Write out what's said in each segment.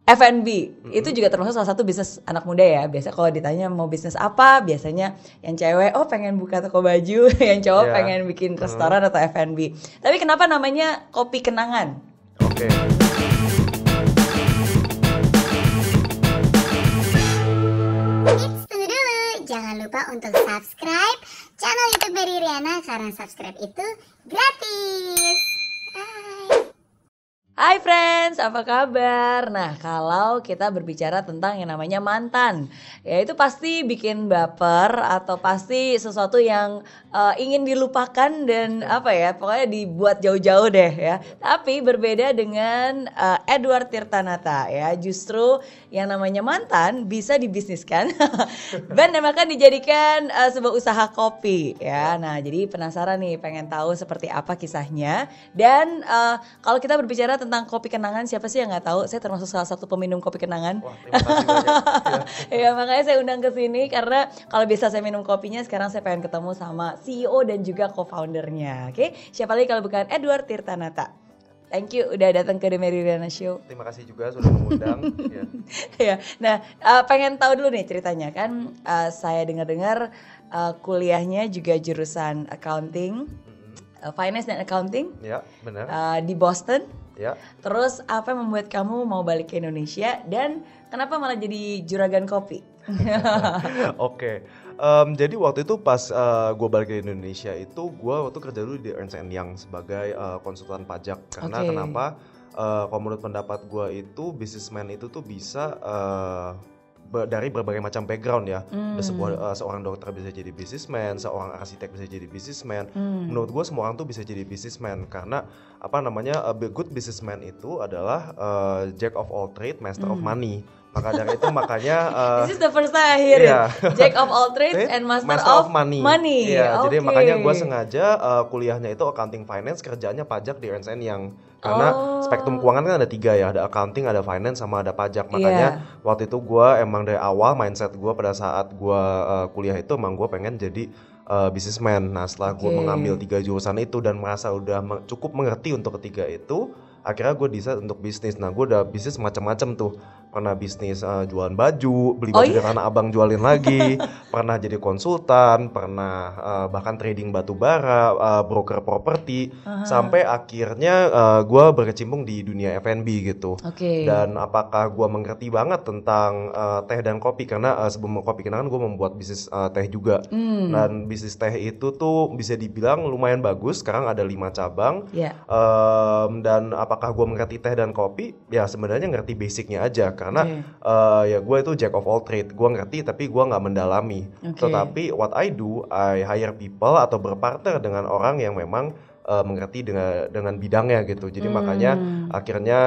F&B itu juga termasuk salah satu bisnis anak muda ya. Biasa kalau ditanya mau bisnis apa, biasanya yang cewek pengen buka toko baju, yang cowok pengen bikin restoran atau F&B. Tapi kenapa namanya Kopi Kenangan? Oke. Tunggu dulu, jangan lupa untuk subscribe channel YouTube Berry Riana karena subscribe itu gratis. Hai friends, apa kabar? Nah, kalau kita berbicara tentang yang namanya mantan, ya itu pasti bikin baper atau pasti sesuatu yang ingin dilupakan dan pokoknya dibuat jauh-jauh deh ya. Tapi berbeda dengan Edward Tirtanata ya, justru yang namanya mantan bisa dibisniskan dan bahkan dijadikan sebuah usaha kopi ya. Nah, jadi penasaran nih, pengen tahu seperti apa kisahnya. Dan kalau kita berbicara tentang kopi kenangan, siapa sih yang nggak tahu? Saya termasuk salah satu peminum kopi kenangan. Wah, terima kasih banyak. Ya makanya saya undang ke sini karena kalau biasa saya minum kopinya, sekarang saya pengen ketemu sama CEO dan juga co-foundernya. Oke, siapa lagi kalau bukan Edward Tirtanata. Thank you udah datang ke The Berry Riana Show. Terima kasih juga sudah mengundang. Ya. Nah, pengen tahu dulu nih ceritanya kan. Saya dengar-dengar kuliahnya juga jurusan accounting, finance dan accounting. Ya, benar. Di Boston. Ya. Terus apa yang membuat kamu mau balik ke Indonesia dan kenapa malah jadi juragan kopi? Oke. Jadi waktu itu pas gue balik ke Indonesia itu gue waktu kerja dulu di Ernst & Young sebagai konsultan pajak. Karena kenapa? Kalau menurut pendapat gue itu businessman itu tuh bisa dari berbagai macam background ya. Seorang dokter bisa jadi businessman, seorang arsitek bisa jadi businessman. Menurut gue semua orang tuh bisa jadi businessman karena a good businessman itu adalah jack of all trade, master of money. Maka dari itu this is the first time I hear it. Jack of all trades and master of money. Iya, jadi makanya gue sengaja kuliahnya itu accounting finance, kerjanya pajak di Ernst & Young. Karena spektrum keuangan kan ada 3 ya, ada accounting, ada finance, sama ada pajak. Makanya waktu itu gue emang dari awal mindset gue pada saat gue kuliah itu emang gue pengen jadi businessman. Nah setelah gue mengambil 3 jurusan itu dan merasa udah cukup mengerti untuk ketiga itu, akhirnya gue decide untuk bisnis. Nah gue udah bisnis macam-macam tuh. Pernah bisnis jualan baju, beli baju dari Tanah Abang jualin lagi, pernah jadi konsultan, pernah bahkan trading batu bara, broker properti, sampai akhirnya gue berkecimpung di dunia F&B gitu. Dan apakah gue mengerti banget tentang teh dan kopi, karena sebelum kopi kenangan gue membuat bisnis teh juga. Dan bisnis teh itu tuh bisa dibilang lumayan bagus, sekarang ada 5 cabang. Dan apakah gue mengerti teh dan kopi? Ya sebenarnya ngerti basicnya aja. Karena ya gue itu jack of all trade, gue ngerti tapi gue nggak mendalami. Tetapi what I do, I hire people atau berpartner dengan orang yang memang mengerti dengan bidangnya gitu. Jadi makanya akhirnya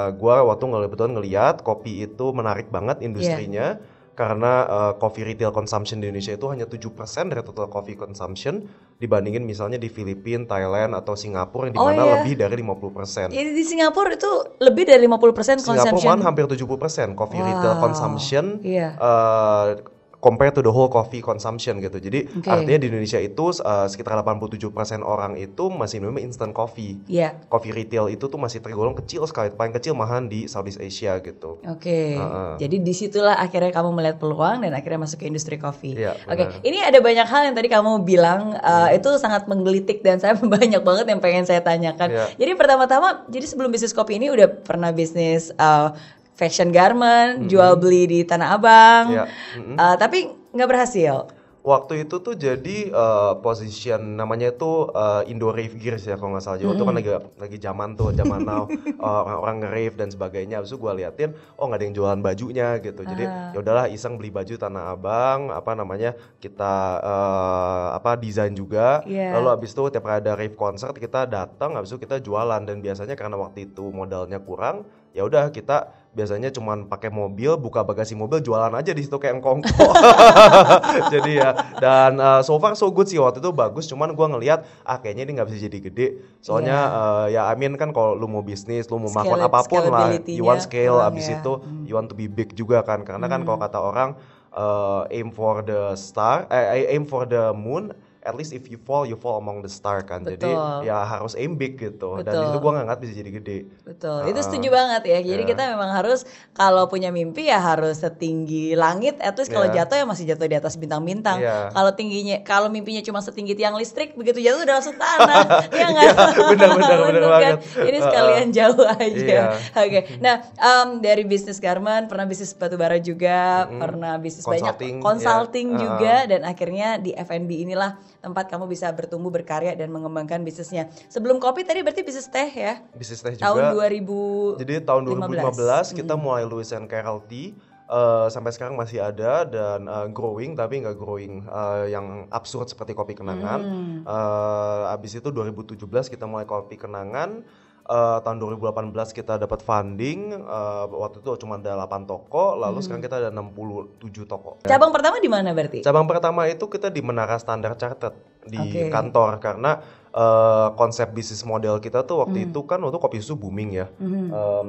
gue waktu ngeliat kopi itu menarik banget industrinya. Karena coffee retail consumption di Indonesia itu hanya 7% dari total coffee consumption dibandingin misalnya di Filipina, Thailand atau Singapura yang dimana lebih dari 50%. Jadi di Singapura itu lebih dari 50% consumption. Singapura hampir 70% coffee retail consumption compared to the whole coffee consumption gitu. Jadi artinya di Indonesia itu sekitar 87% orang itu masih minum instant coffee. Coffee retail itu tuh masih tergolong kecil sekali, paling kecil malahan di Southeast Asia gitu. Jadi disitulah akhirnya kamu melihat peluang dan akhirnya masuk ke industri kopi. Ini ada banyak hal yang tadi kamu bilang itu sangat menggelitik dan saya banyak banget yang pengen saya tanyakan. Jadi pertama-tama, jadi sebelum bisnis kopi ini udah pernah bisnis fashion garment, jual beli di Tanah Abang, tapi nggak berhasil. Waktu itu tuh jadi position namanya itu Indo Rave Gears ya kalau nggak salah. Waktu kan lagi zaman now orang nge-rave dan sebagainya. Abis itu gue liatin, nggak ada yang jualan bajunya gitu. Jadi ya udahlah iseng beli baju Tanah Abang, kita desain juga. Lalu abis itu tiap kali ada rave concert kita datang, abis itu kita jualan. Dan biasanya karena waktu itu modalnya kurang, ya udah kita biasanya cuman pakai mobil, buka bagasi mobil, jualan aja di situ kayak engkongko. Jadi ya, dan so far so good sih, waktu itu bagus. Cuman gue ngelihat kayaknya ini nggak bisa jadi gede. Soalnya kan kalau lu mau bisnis, lu mau melakukan apapun lah, you want scale. Abis itu you want to be big juga kan. Karena kan kalau kata orang aim for the star, aim for the moon at least if you fall among the star kan. Jadi ya harus aim big gitu. Dan itu gue nggak bisa jadi gede. Betul, itu setuju banget ya. Jadi kita memang harus kalau punya mimpi ya harus setinggi langit, at least kalau jatuh ya masih jatuh di atas bintang-bintang. Kalau mimpinya cuma setinggi tiang listrik, begitu jatuh udah langsung tanah. Ya nggak? Benar banget. Ini sekalian jauh aja. Oke. Nah, dari bisnis garment, pernah bisnis batubara juga, pernah bisnis banyak consulting juga, dan akhirnya di F&B inilah tempat kamu bisa bertumbuh, berkarya dan mengembangkan bisnisnya. Sebelum kopi tadi berarti bisnis teh ya? Bisnis teh juga. Tahun 2000. Jadi tahun 2015 kita mulai Lewis & Carroll Tea. Sampai sekarang masih ada dan growing, tapi nggak growing yang absurd seperti kopi kenangan. Abis itu 2017 kita mulai kopi kenangan. Tahun 2018 kita dapat funding, waktu itu cuma ada 8 toko, lalu sekarang kita ada 67 toko. Cabang pertama di mana berarti? Cabang pertama itu kita di Menara Standar Chartered di kantor, karena konsep bisnis model kita tuh waktu itu kan waktu kopi susu booming ya.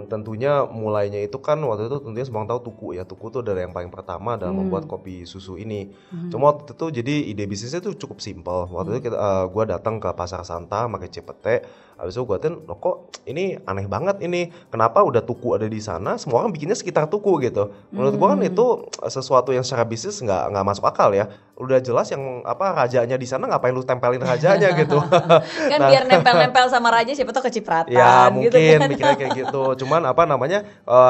Tentunya mulainya itu kan waktu itu tentunya semua tahu Tuku ya. Tuku tuh adalah yang paling pertama dalam membuat kopi susu ini. Cuma waktu itu jadi ide bisnisnya tuh cukup simpel. Waktu itu gue datang ke Pasar Santa pakai Cipete. Habis itu gue loh kok ini aneh banget ini. Kenapa udah Tuku ada di sana, semua orang bikinnya sekitar Tuku gitu. Menurut gue kan itu sesuatu yang secara bisnis nggak masuk akal ya. Udah jelas yang rajanya di sana, ngapain lu tempelin rajanya gitu. Kan biar nempel-nempel sama raja, siapa tau kecipratan ya mungkin gitu kan. mikirnya kayak gitu. Cuman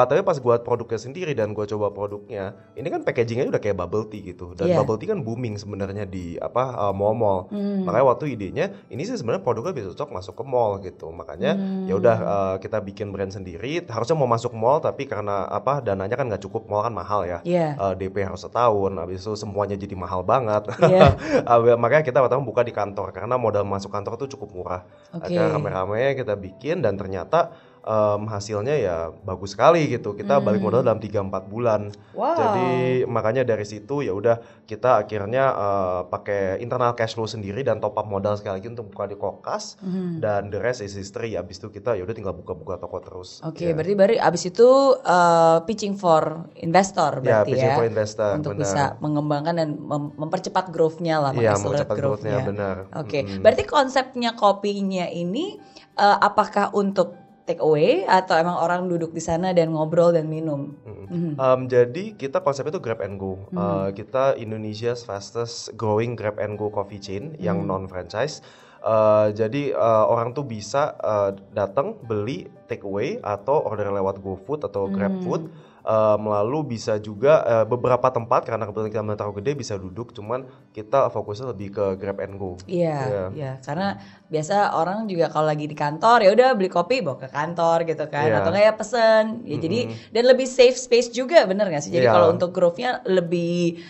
tapi pas gue produknya sendiri dan gue coba produknya, ini kan packagingnya udah kayak bubble tea gitu. Dan bubble tea kan booming sebenarnya di mall-mall. Makanya waktu idenya ini sih sebenarnya produknya bisa cocok masuk ke mall gitu. Makanya ya udah kita bikin brand sendiri. Harusnya mau masuk mall, tapi karena dananya kan nggak cukup, mall kan mahal ya. DP harus setahun, habis itu semuanya jadi mahal banget. Makanya kita pertama buka di kantor, karena modal masuk kantor tuh cukup murah. Akhirnya rame-rame kita bikin dan ternyata hasilnya ya bagus sekali gitu. Kita balik modal dalam 3-4 bulan. Jadi makanya dari situ ya udah kita akhirnya pakai internal cash flow sendiri dan top up modal sekali lagi untuk buka di Kokas, dan the rest is history. Abis itu kita ya udah tinggal buka-buka toko terus. Berarti abis itu pitching for investor berarti pitching for investor, untuk bisa mengembangkan dan mempercepat growth-nya lah, mempercepat growth-nya. Benar. Berarti konsepnya kopinya ini apakah untuk take away atau emang orang duduk di sana dan ngobrol dan minum? Jadi kita konsepnya itu grab and go. Kita Indonesia's fastest growing grab and go coffee chain yang non franchise. Jadi orang tuh bisa datang beli take away atau order lewat GoFood atau GrabFood. Lalu bisa juga beberapa tempat, karena kebetulan kita terlalu gede bisa duduk, cuman kita fokusnya lebih ke grab and go. Iya, karena biasa orang juga kalau lagi di kantor ya udah beli kopi bawa ke kantor gitu kan, atau nggak ya pesen. Ya jadi dan lebih safe space juga, bener nggak sih? Jadi kalau untuk growth-nya lebih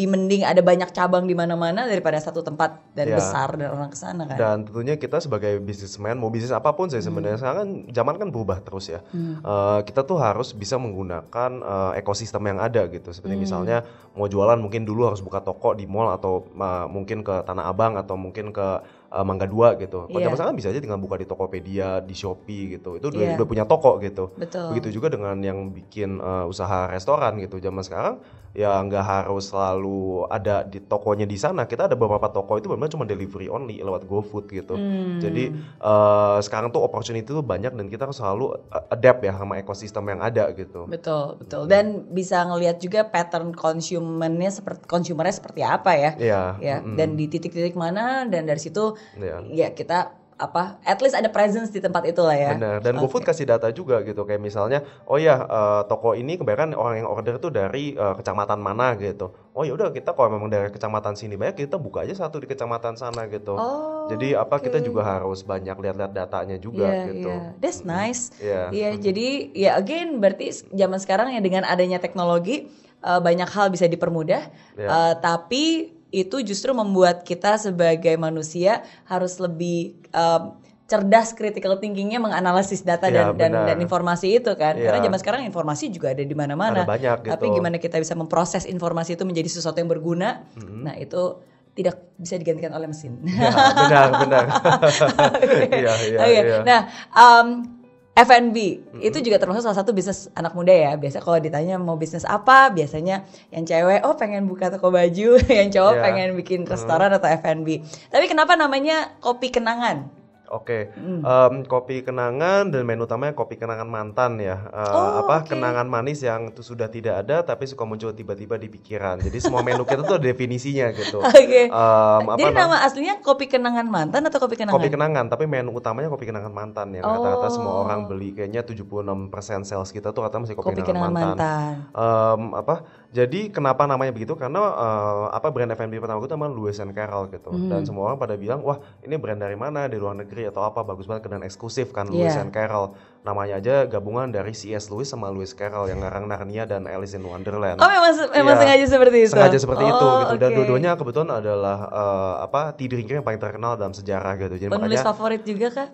mending ada banyak cabang di mana-mana daripada satu tempat dan besar dan orang kesana kan. Dan tentunya kita sebagai businessman, mau bisnis apapun sih sebenarnya sekarang kan zaman kan berubah terus ya. Kita tuh harus bisa menggunakan ekosistem yang ada gitu. Seperti misalnya mau jualan mungkin dulu harus buka toko di mall atau mungkin ke Tanah Abang atau mungkin ke Mangga 2 gitu. Kalau zaman sekarang bisa aja tinggal buka di Tokopedia, di Shopee gitu. Itu udah punya toko gitu. Betul. Begitu juga dengan yang bikin usaha restoran gitu. Zaman sekarang ya nggak harus selalu ada di tokonya di sana. Kita ada beberapa toko itu benar-benar cuma delivery only lewat GoFood gitu. Jadi sekarang tuh opportunity tuh banyak dan kita harus selalu adapt ya sama ekosistem yang ada gitu. Betul. Dan bisa ngelihat juga pattern konsumennya seperti apa ya. Dan di titik-titik mana, dan dari situ ya kita at least ada presence di tempat itu lah ya. Benar. Dan GoFood kasih data juga gitu, kayak misalnya toko ini kebanyakan orang yang order tuh dari kecamatan mana gitu. Oh ya udah, kita kalau memang dari kecamatan sini banyak, kita buka aja satu di kecamatan sana gitu. Jadi kita juga harus banyak lihat-lihat datanya juga gitu. That's nice. Jadi again berarti zaman sekarang ya dengan adanya teknologi banyak hal bisa dipermudah, tapi itu justru membuat kita sebagai manusia harus lebih cerdas, critical thinkingnya menganalisis data dan informasi itu kan. Karena zaman sekarang informasi juga ada di mana-mana. Ada banyak gitu. Tapi gimana kita bisa memproses informasi itu menjadi sesuatu yang berguna? Nah itu tidak bisa digantikan oleh mesin. Benar. Nah, F&B itu juga termasuk salah satu bisnis anak muda ya. Biasa kalau ditanya mau bisnis apa, biasanya yang cewek pengen buka toko baju, yang cowok pengen bikin restoran atau F&B. Tapi kenapa namanya Kopi Kenangan? Oke, kopi kenangan dan menu utamanya kopi kenangan mantan ya. Kenangan manis yang itu sudah tidak ada tapi suka muncul tiba-tiba di pikiran. Jadi semua menu kita tuh ada definisinya gitu. Oke. Jadi nama aslinya kopi kenangan mantan atau kopi kenangan? Kopi kenangan, tapi menu utamanya kopi kenangan mantan ya. Rata-rata semua orang beli, kayaknya 76% sales kita tuh rata masih kopi kenangan mantan. Jadi kenapa namanya begitu? Karena brand F&B pertama gue namanya Lewis & Carroll gitu. Dan semua orang pada bilang, wah ini brand dari mana? Dari luar negeri atau apa, bagus banget dan eksklusif kan. Lewis & Carroll namanya aja gabungan dari C.S. Lewis sama Lewis Carroll yang ngarang Narnia dan Alice in Wonderland. Memang sengaja seperti itu? Sengaja seperti itu gitu. Dan dua-duanya kebetulan adalah tea drinker yang paling terkenal dalam sejarah gitu. Jadi penulis favorit juga kah?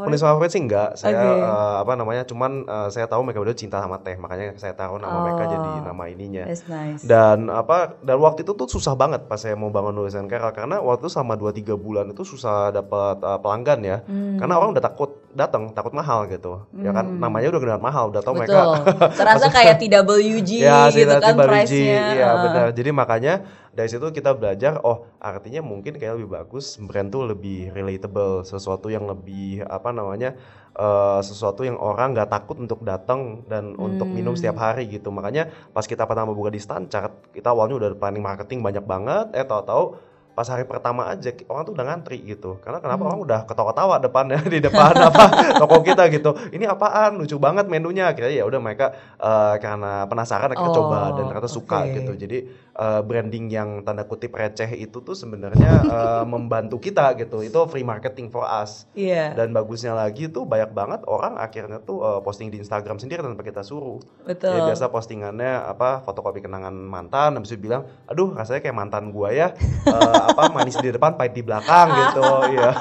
Penulis favorit sih enggak. Saya cuman saya tahu mereka berdua cinta sama teh, makanya saya taruh nama mereka jadi nama ininya. That's nice. Dan waktu itu tuh susah banget pas saya mau bangun Lewis & Carroll, karena waktu itu selama 2-3 bulan itu susah dapat pelanggan ya. Karena orang udah takut mahal gitu. Ya kan namanya udah kedengaran mahal, udah tahu mereka. Terasa kayak TWG ya, gitu kan price-nya. Iya benar. Jadi makanya dari situ kita belajar, artinya mungkin kayak lebih bagus brand tuh lebih relatable, sesuatu yang lebih sesuatu yang orang nggak takut untuk datang dan untuk minum setiap hari gitu. Makanya pas kita pertama buka di Stanchart, kita awalnya udah planning marketing banyak banget, tahu-tahu pas hari pertama aja orang tuh udah ngantri gitu. Karena kenapa orang udah ketawa-ketawa depannya di depan toko kita gitu. Ini apaan? Lucu banget menunya. Akhirnya ya udah mereka karena penasaran kita coba dan ternyata suka gitu. Jadi branding yang tanda kutip receh itu tuh sebenarnya membantu kita gitu. Itu free marketing for us. Dan bagusnya lagi tuh banyak banget orang akhirnya tuh posting di Instagram sendiri tanpa kita suruh. Betul. Jadi biasa postingannya fotokopi kenangan mantan, habis itu bilang, aduh rasanya kayak mantan gua ya. Manis di depan, pahit di belakang gitu. Iya.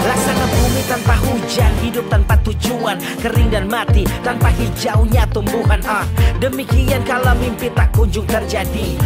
Laksana bumi tanpa hujan, hidup tanpa tujuan, kering dan mati tanpa hijaunya tumbuhan. Demikian kalau mimpi tak kunjung terjadi,